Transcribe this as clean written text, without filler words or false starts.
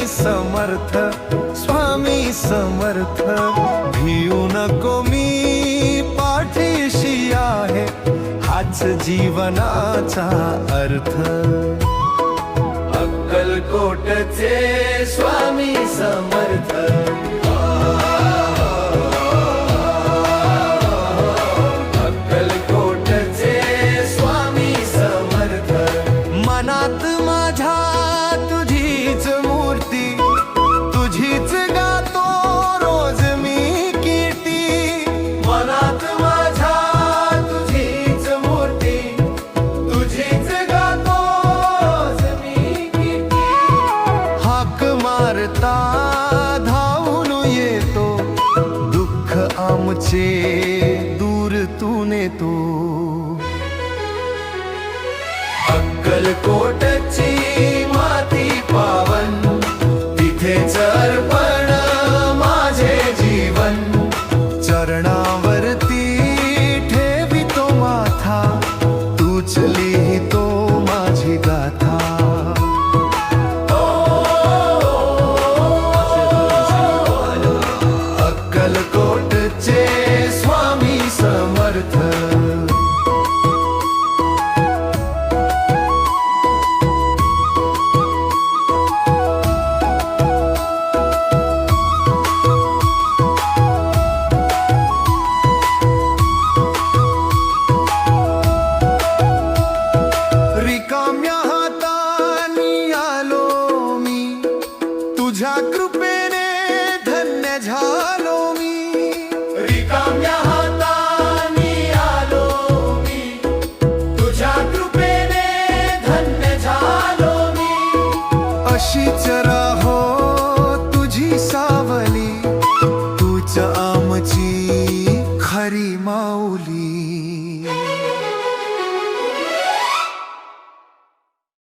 समर्थ, स्वामी समर्थ, भिऊ नको मी पाठीशी आहे, हाच जीवनाचा अर्थ. अक्कलकोटचे स्वामी समर्थ, अक्कलकोटचे स्वामी समर्थ. मनात माझ्या तुझीच मूर्ती, तुझीच गातो रोज मी कीर्ती. मनात माझ्या तुझीच मूर्ती, तुझीच गातो रोज मी कीर्ती. हाक मारता धावून येतो, दुःख आमचे दूर तू नेतो. अक्कलकोटची माती पावन, तिथेच अर्पण माझे जीवन. चरणावरती ठेवितो माथा, तूच लिहितो माझी गाथा. अक्कलकोटचे स्वामी समर्थ. रिकाम्या हातांनी आलो मी, तुझ्या कृपेने धन्य झालो मी. रिकाम्या हातांनी आलो मी, तुझ्या कृपेने धन्य झालो मी. अशीच राहो तुझी सा